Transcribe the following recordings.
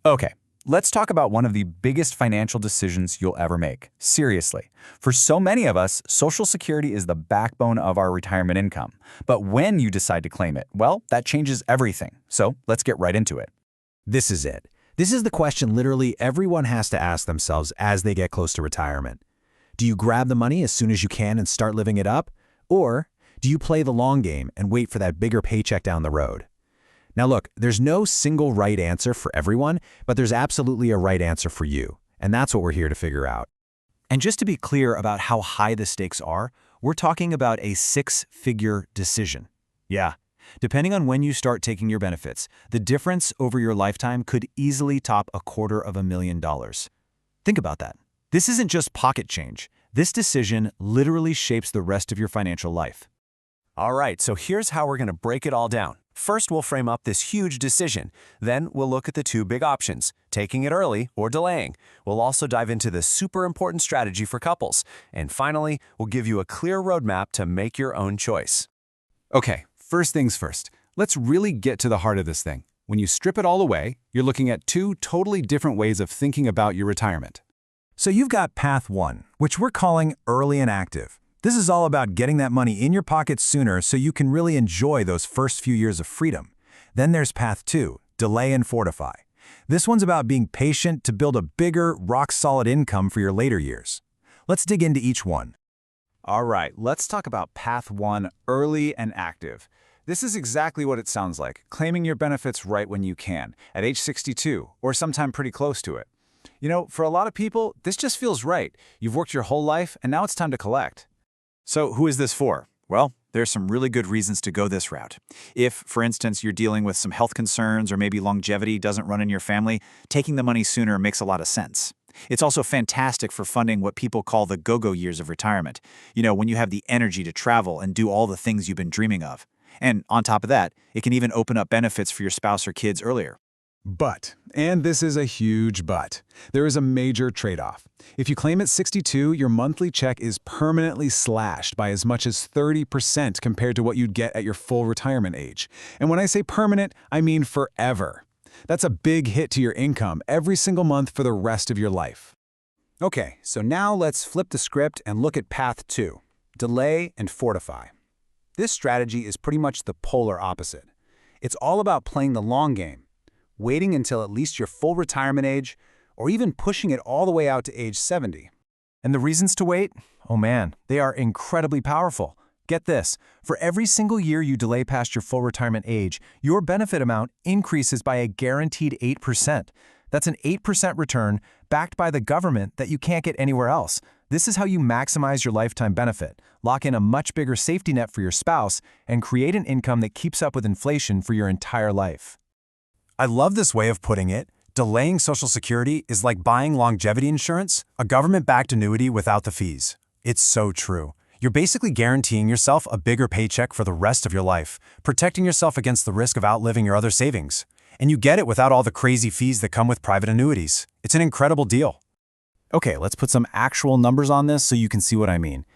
Okay, let's talk about one of the biggest financial decisions you'll ever make. Seriously. For so many of us, Social Security is the backbone of our retirement income. But when you decide to claim it, well, that changes everything. So let's get right into it. This is it. This is the question literally everyone has to ask themselves as they get close to retirement. Do you grab the money as soon as you can and start living it up? Or do you play the long game and wait for that bigger paycheck down the road? Now look, there's no single right answer for everyone, but there's absolutely a right answer for you. And that's what we're here to figure out. And just to be clear about how high the stakes are, we're talking about a six-figure decision. Yeah. Depending on when you start taking your benefits, the difference over your lifetime could easily top $250,000. Think about that. This isn't just pocket change. This decision literally shapes the rest of your financial life. All right, so here's how we're going to break it all down. First, we'll frame up this huge decision. Then we'll look at the two big options, taking it early or delaying. We'll also dive into the super important strategy for couples. And finally, we'll give you a clear roadmap to make your own choice. Okay, first things first. Let's really get to the heart of this thing. When you strip it all away, you're looking at two totally different ways of thinking about your retirement. So you've got path one, which we're calling early and active. This is all about getting that money in your pocket sooner so you can really enjoy those first few years of freedom. Then there's path two, delay and fortify. This one's about being patient to build a bigger, rock-solid income for your later years. Let's dig into each one. All right, let's talk about path one, early and active. This is exactly what it sounds like, claiming your benefits right when you can, at age 62, or sometime pretty close to it. You know, for a lot of people, this just feels right. You've worked your whole life, and now it's time to collect. So who is this for? Well, there's some really good reasons to go this route. If, for instance, you're dealing with some health concerns or maybe longevity doesn't run in your family, taking the money sooner makes a lot of sense. It's also fantastic for funding what people call the go-go years of retirement. You know, when you have the energy to travel and do all the things you've been dreaming of. And on top of that, it can even open up benefits for your spouse or kids earlier. But, and this is a huge but, there is a major trade-off. If you claim at 62, your monthly check is permanently slashed by as much as 30% compared to what you'd get at your full retirement age. And when I say permanent, I mean forever. That's a big hit to your income every single month for the rest of your life. Okay, so now let's flip the script and look at path two, delay and fortify. This strategy is pretty much the polar opposite. It's all about playing the long game, waiting until at least your full retirement age, or even pushing it all the way out to age 70. And the reasons to wait? Oh man, they are incredibly powerful. Get this, for every single year you delay past your full retirement age, your benefit amount increases by a guaranteed 8%. That's an 8% return backed by the government that you can't get anywhere else. This is how you maximize your lifetime benefit, lock in a much bigger safety net for your spouse, and create an income that keeps up with inflation for your entire life. I love this way of putting it. Delaying Social Security is like buying longevity insurance, a government-backed annuity without the fees. It's so true. You're basically guaranteeing yourself a bigger paycheck for the rest of your life, protecting yourself against the risk of outliving your other savings. And you get it without all the crazy fees that come with private annuities. It's an incredible deal. Okay, let's put some actual numbers on this so you can see what I mean.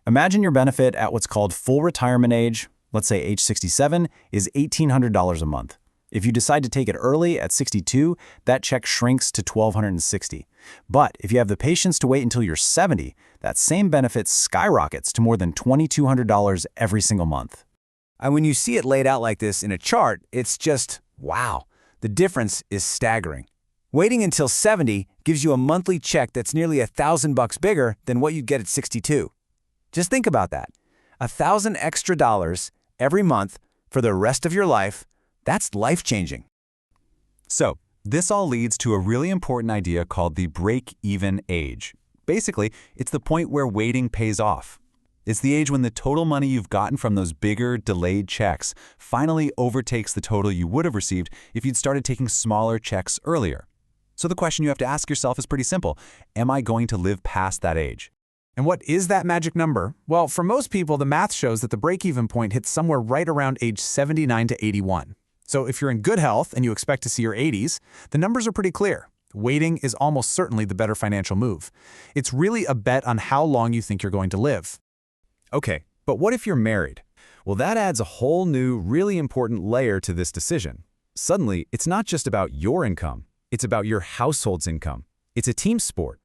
Imagine your benefit at what's called full retirement age, let's say age 67, is $1,800 a month. If you decide to take it early at 62, that check shrinks to $1,260. But if you have the patience to wait until you're 70, that same benefit skyrockets to more than $2,200 every single month. And when you see it laid out like this in a chart, it's just, wow. The difference is staggering. Waiting until 70 gives you a monthly check that's nearly $1,000 bigger than what you'd get at 62. Just think about that. $1,000 extra every month for the rest of your life. That's life-changing. So, this all leads to a really important idea called the break-even age. Basically, it's the point where waiting pays off. It's the age when the total money you've gotten from those bigger, delayed checks finally overtakes the total you would have received if you'd started taking smaller checks earlier. So the question you have to ask yourself is pretty simple. Am I going to live past that age? And what is that magic number? Well, for most people, the math shows that the break-even point hits somewhere right around age 79 to 81. So if you're in good health and you expect to see your 80s, the numbers are pretty clear. Waiting is almost certainly the better financial move. It's really a bet on how long you think you're going to live. Okay, but what if you're married? Well, that adds a whole new, really important layer to this decision. Suddenly, it's not just about your income. It's about your household's income. It's a team sport.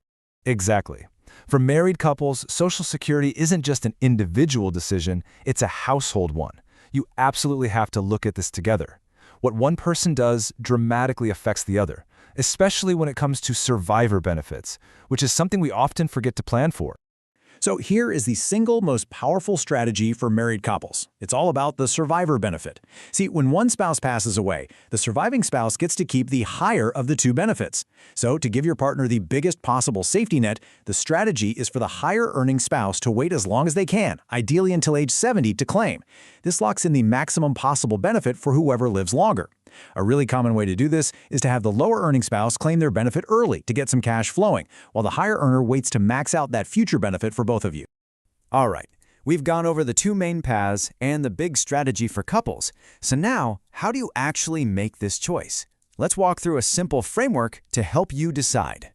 Exactly. For married couples, Social Security isn't just an individual decision, it's a household one. You absolutely have to look at this together. What one person does dramatically affects the other, especially when it comes to survivor benefits, which is something we often forget to plan for. So here is the single most powerful strategy for married couples. It's all about the survivor benefit. See, when one spouse passes away, the surviving spouse gets to keep the higher of the two benefits. So to give your partner the biggest possible safety net, the strategy is for the higher-earning spouse to wait as long as they can, ideally until age 70, to claim. This locks in the maximum possible benefit for whoever lives longer. A really common way to do this is to have the lower-earning spouse claim their benefit early to get some cash flowing, while the higher earner waits to max out that future benefit for both of you. All right, we've gone over the two main paths and the big strategy for couples. So now, how do you actually make this choice? Let's walk through a simple framework to help you decide.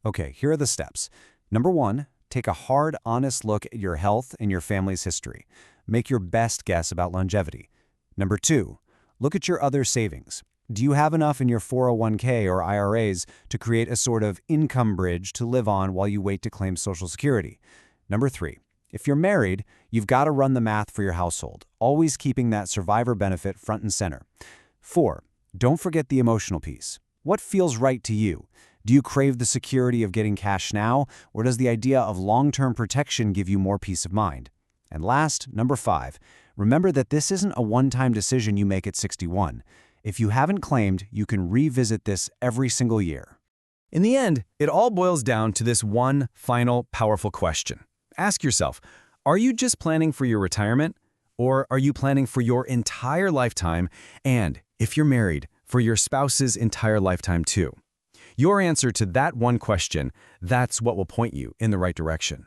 Okay, here are the steps. Number 1, take a hard, honest look at your health and your family's history. Make your best guess about longevity. Number 2, look at your other savings. Do you have enough in your 401k or IRAs to create a sort of income bridge to live on while you wait to claim Social Security? Number 3, if you're married, you've got to run the math for your household, always keeping that survivor benefit front and center. 4, don't forget the emotional piece. What feels right to you? Do you crave the security of getting cash now, or does the idea of long-term protection give you more peace of mind? And last, number 5, remember that this isn't a one-time decision you make at 61. If you haven't claimed, you can revisit this every single year. In the end, it all boils down to this one final powerful question. Ask yourself, are you just planning for your retirement, or are you planning for your entire lifetime, and, if you're married, for your spouse's entire lifetime too? Your answer to that one question, that's what will point you in the right direction.